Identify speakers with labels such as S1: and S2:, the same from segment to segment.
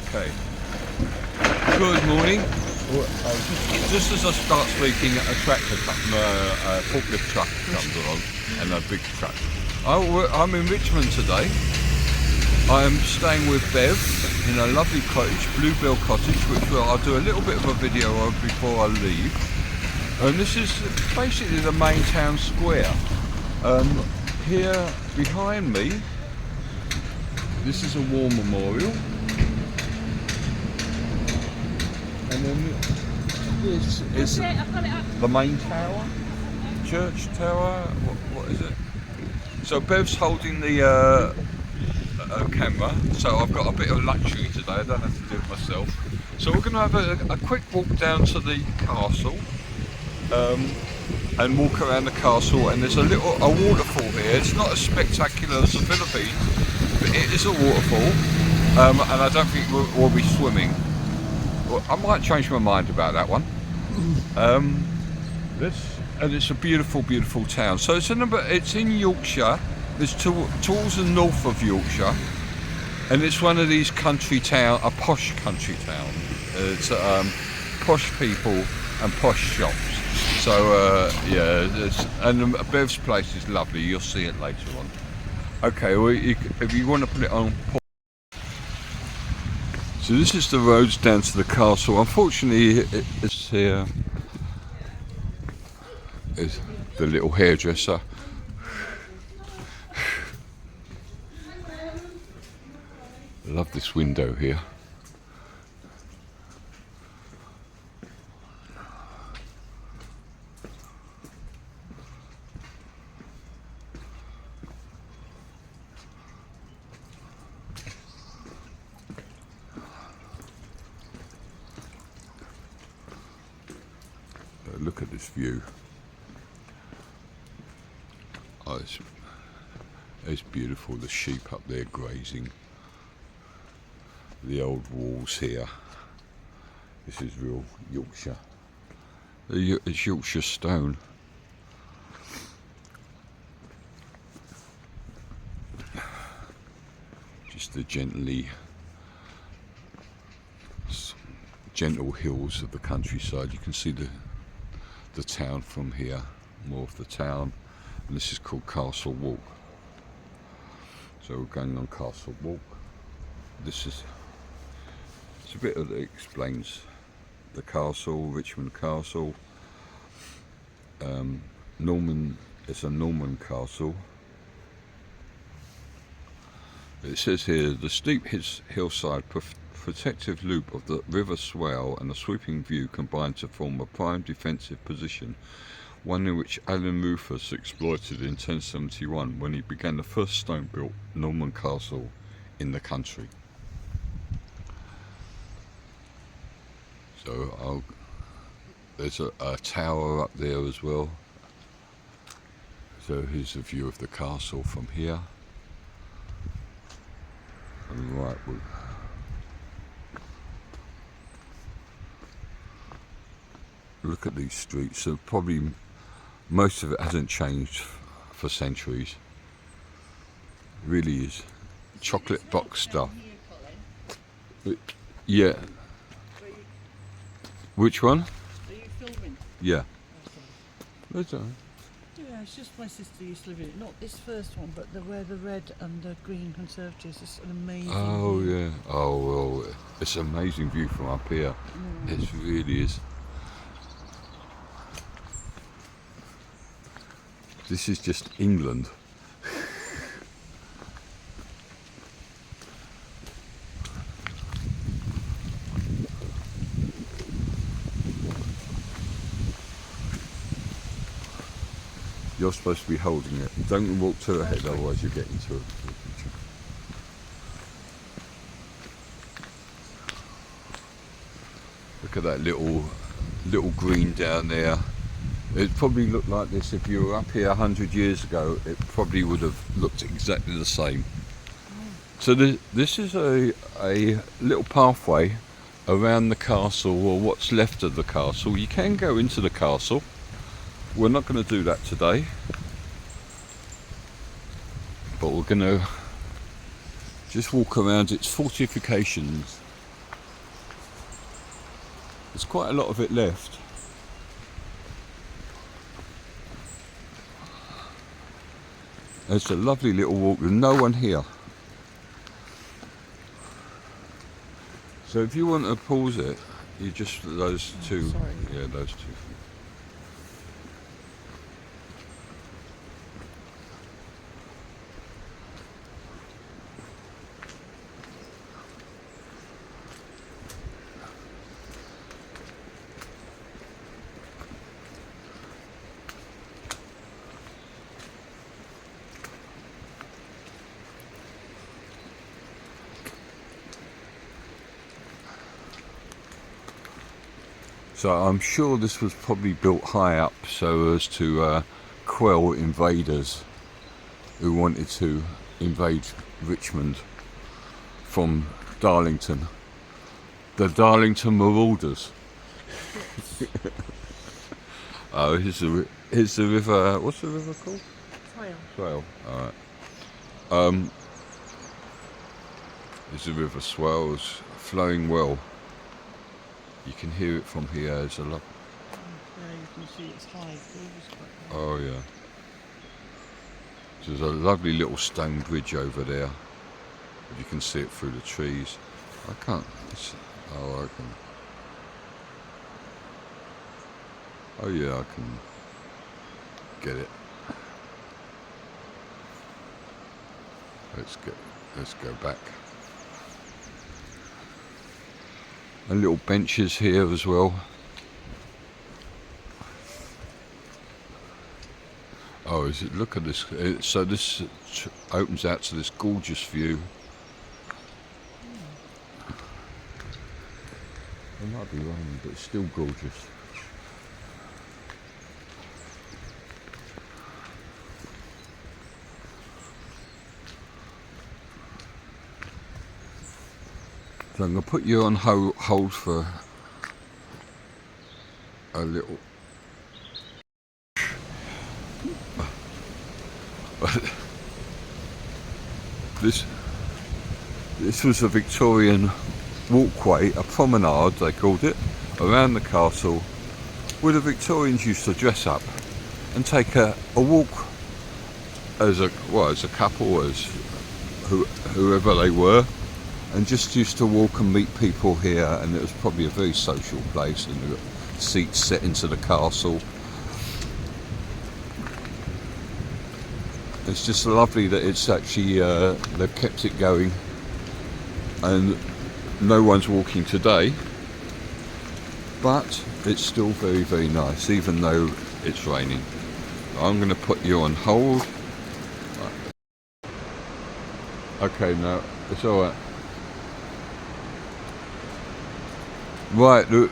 S1: Okay. Good morning. Just as I start speaking, a forklift truck comes along, and a big truck. I'm in Richmond today. I'm staying with Bev in a lovely cottage, Bluebell Cottage, which I'll do a little bit of a video of before I leave. And this is basically the main town square. Here behind me, this is a war memorial. And then this is the main tower, church tower. What is it? So Bev's holding the camera, so I've got a bit of luxury today. I don't have to do it myself. So we're going to have a quick walk down to the castle and walk around the castle. And there's a waterfall here. It's not as spectacular as the Philippines, but it is a waterfall, and I don't think we'll be swimming. Well, I might change my mind about that one. And it's a beautiful, beautiful town. So it's in Yorkshire. It's towards the north of Yorkshire, and it's one of these a posh country town. It's posh people and posh shops. So and Bev's place is lovely. You'll see it later on. Okay, well, if you want to put it on. So this is the roads down to the castle. Unfortunately, it's here is the little hairdresser. I love this window here. Look at this view. Oh, it's beautiful. The sheep up there grazing. The old walls here. This is real Yorkshire. It's Yorkshire stone. Just the gentle hills of the countryside. You can see the town from here, more of the town, and this is called Castle Walk. So we're going on Castle Walk. It's a bit that explains the castle, Richmond Castle. It's a Norman castle. It says here, the steep hillside protective loop of the River Swale and a sweeping view combine to form a prime defensive position, one in which Alan Rufus exploited in 1071 when he began the first stone-built Norman castle in the country. So there's a tower up there as well. So here's a view of the castle from here. And right, look at these streets. So probably most of it hasn't changed for centuries. It really is chocolate box stuff. Yeah. Which one?
S2: Are you filming?
S1: Yeah. That's all right.
S2: Yeah, it's just my sister used to live in it. Not this first one, but where the red and the green conservatives. It's an amazing
S1: Oh
S2: view.
S1: yeah. Oh well, it's an amazing view from up here. It really is. This is just England. You're supposed to be holding it. Don't walk too ahead, otherwise you get into it. Look at that little green down there. It probably looked like this if you were up here 100 years ago. It probably would have looked exactly the same. So this is a little pathway around the castle, or what's left of the castle. You can go into the castle. We're not going to do that today, but we're going to just walk around its fortifications There's quite a lot of it left. It's a lovely little walk with no one here. So if you want to pause it, you just those two.
S2: Sorry.
S1: Yeah, those two. So I'm sure this was probably built high up so as to quell invaders who wanted to invade Richmond from Darlington. The Darlington Marauders. Oh, here's the river. What's the river called? Swale. All right. There's the river Swales flowing well. You can hear it from here. It's a lot.
S2: Yeah, you can see it's high. The river's quite high.
S1: Oh yeah. There's a lovely little stone bridge over there. You can see it through the trees. I can't. Oh, I can. Oh yeah, I can get it. Let's go back. And little benches here as well. Oh, is it? Look at this. So this opens out to this gorgeous view. It might be raining, but it's still gorgeous. So I'm going to put you on hold for a little. This was a Victorian walkway, a promenade they called it, around the castle, where the Victorians used to dress up and take a walk as a couple, as whoever they were, and just used to walk and meet people here. And it was probably a very social place, and there were seats set into the castle. It's just lovely that it's actually they've kept it going, and no one's walking today, but it's still very, very nice, even though it's raining. I'm going to put you on hold. Okay, no, it's all right. Right, the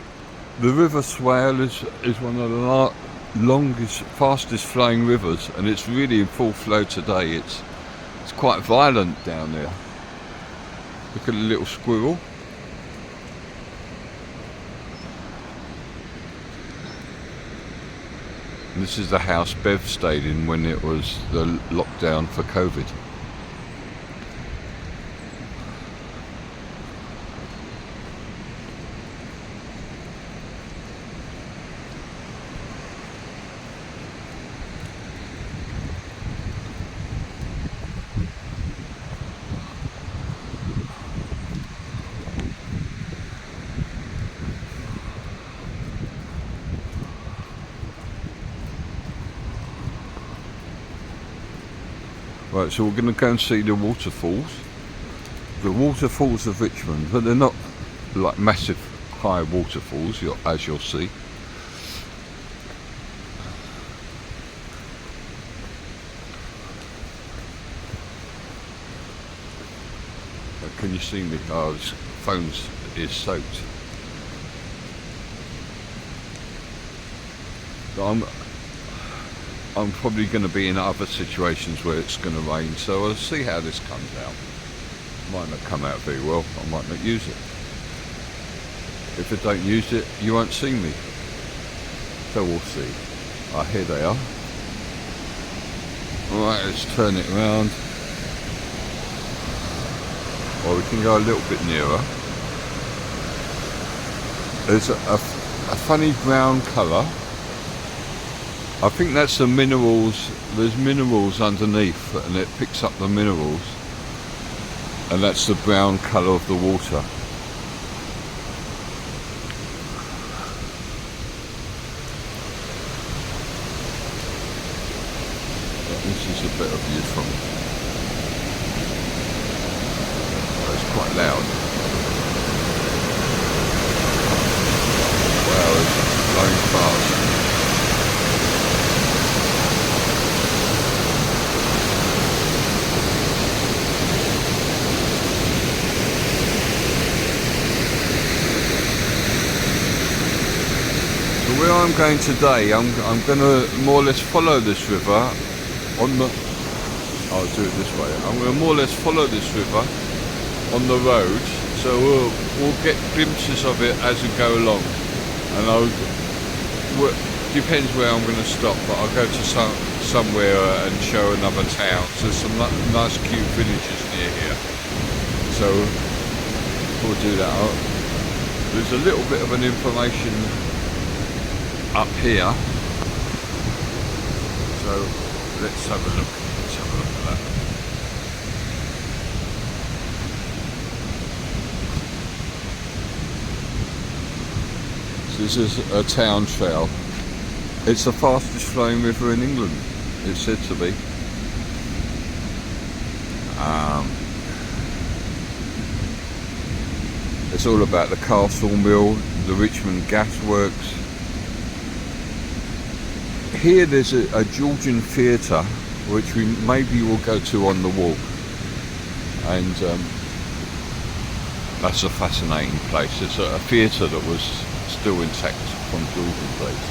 S1: River Swale is one of the longest, fastest flowing rivers, and it's really in full flow today. It's quite violent down there. Look at the little squirrel. And this is the house Bev stayed in when it was the lockdown for COVID. Right, so we're going to go and see the waterfalls. The waterfalls of Richmond, but they're not like massive high waterfalls, as you'll see. Can you see me? Oh, this phone is soaked. I'm probably going to be in other situations where it's going to rain, so I'll see how this comes out. Might not come out very well, I might not use it. If I don't use it, you won't see me. So we'll see. Ah, here they are. Alright, let's turn it around. Or we can go a little bit nearer. There's a funny brown colour. I think that's the minerals. There's minerals underneath, and it picks up the minerals, and that's the brown colour of the water. This is a better view from. Oh, it's quite loud. Wow, it's blowing fast. So where I'm going today, I'm going to more or less follow this river on the. I'll do it this way. I'm going to more or less follow this river on the road, so we'll get glimpses of it as we go along. And depends where I'm going to stop, but I'll go to somewhere and show another town. So there's some nice cute villages near here. So we'll do that. There's a little bit of an information up here. So let's have a look. Let's have a look at that. This is a town trail. It's the fastest flowing river in England, it's said to be. It's all about the castle mill, the Richmond gas works. Here there's a Georgian theatre which we maybe will go to on the walk, and that's a fascinating place. It's a theatre that was still intact from Georgian days.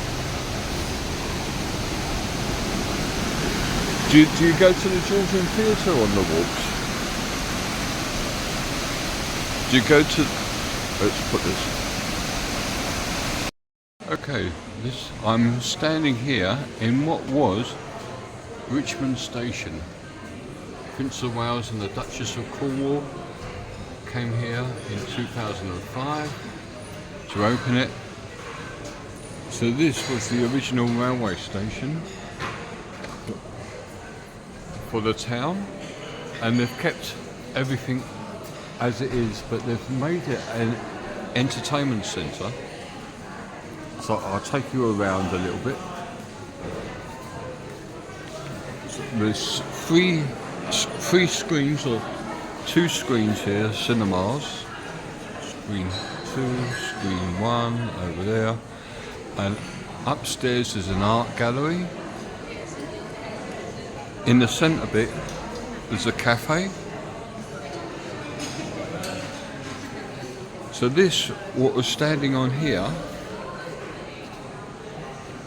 S1: Do you go to the Georgian theatre on the walks? Do you go to... Let's put this... Okay, I'm standing here in what was Richmond Station. Prince of Wales and the Duchess of Cornwall came here in 2005 to open it. So this was the original railway station for the town, and they've kept everything as it is, but they've made it an entertainment centre. So I'll take you around a little bit. There's three screens, or two screens here, cinemas. Screen 2, screen 1 over there, and upstairs is an art gallery. In the centre bit there's a cafe. So this, what was standing on here,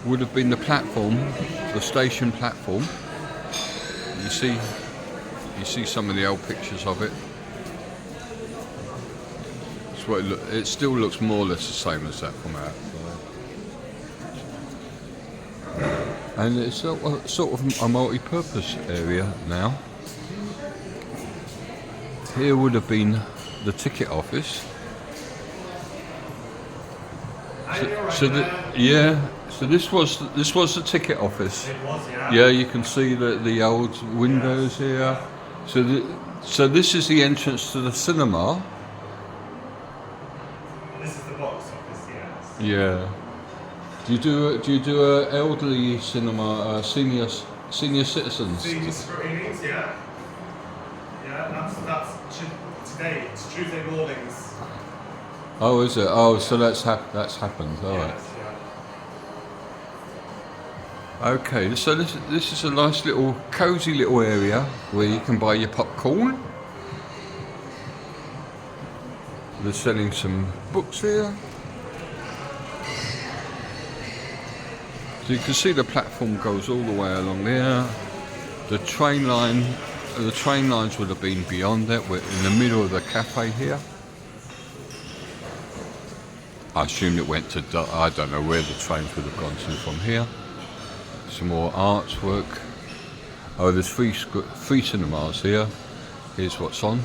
S1: would have been the platform, the station platform. You see some of the old pictures of it. That's what it still looks more or less the same as that from out. And it's sort of a multi-purpose area now. Here would have been the ticket office. So this was the ticket office.
S3: It was, yeah.
S1: Yeah, you can see the old windows here. So this is the entrance to the cinema.
S3: This is the box office, yes.
S1: Yeah. Do you do a elderly cinema, senior citizens?
S3: Senior screenings, yeah. Yeah, that's today. It's Tuesday mornings.
S1: Oh, is it? Oh, so that's happened. All right.
S3: Yes, yeah.
S1: Okay, so this is a nice little cosy little area where you can buy your popcorn. They're selling some books here. So you can see the platform goes all the way along there. The train lines would have been beyond that. We're in the middle of the cafe here. I assume it went to, I don't know where the trains would have gone to from here. Some more artwork. Oh, there's three cinemas here. Here's what's on.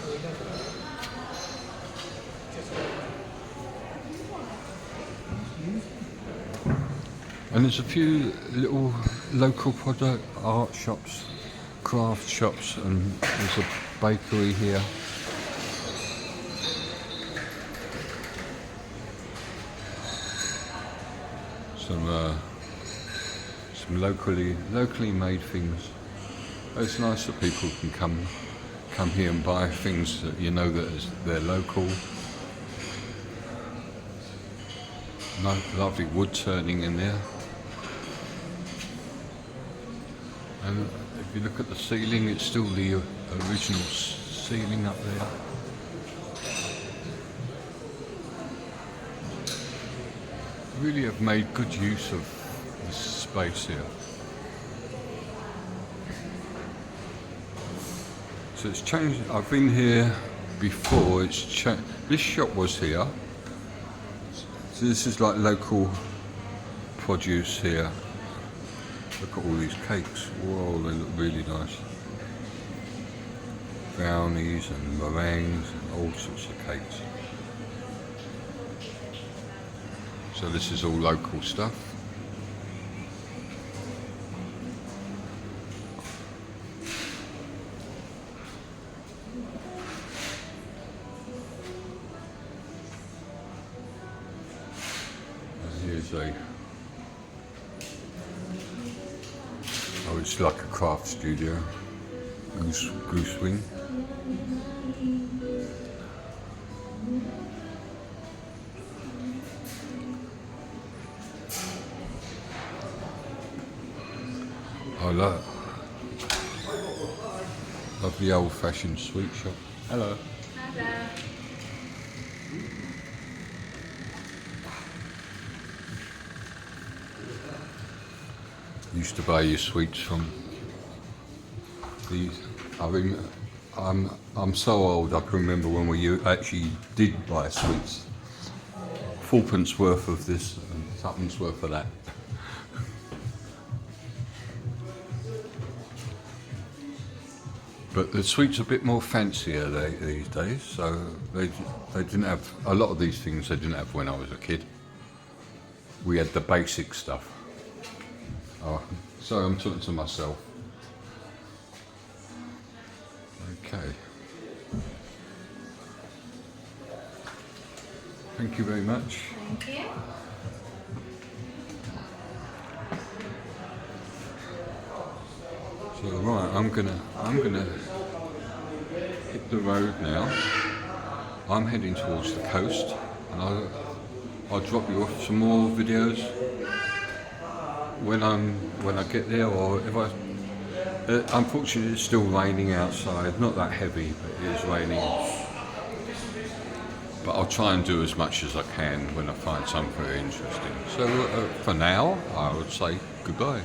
S1: And there's a few little local product art shops, craft shops, and there's a bakery here. Some locally made things. It's nice that people can come here and buy things that you know that they're local. Lovely wood turning in there. And if you look at the ceiling, it's still the original ceiling up there. Really have made good use of this space here. So it's changed. I've been here before. This shop was here. So this is like local produce here. Look at all these cakes. Whoa, they look really nice. Brownies and meringues and all sorts of cakes. So this is all local stuff. And here's it's like a craft studio. Goose wing. I love the old-fashioned sweet shop. Hello.
S4: Hello.
S1: Used to buy your sweets from these. I'm so old. I can remember when we actually did buy sweets. Fourpence worth of this and something's worth of that. But the sweets are a bit more fancier these days, so they didn't have a lot of these things. They didn't have when I was a kid. We had the basic stuff. Oh, sorry, I'm talking to myself. Okay. Thank you very much.
S4: Thank you.
S1: So right, I'm gonna hit the road now. I'm heading towards the coast, and I'll drop you off some more videos when I get there, or if I. Unfortunately, it's still raining outside. Not that heavy, but it is raining. But I'll try and do as much as I can when I find something very interesting. So for now, I would say goodbye.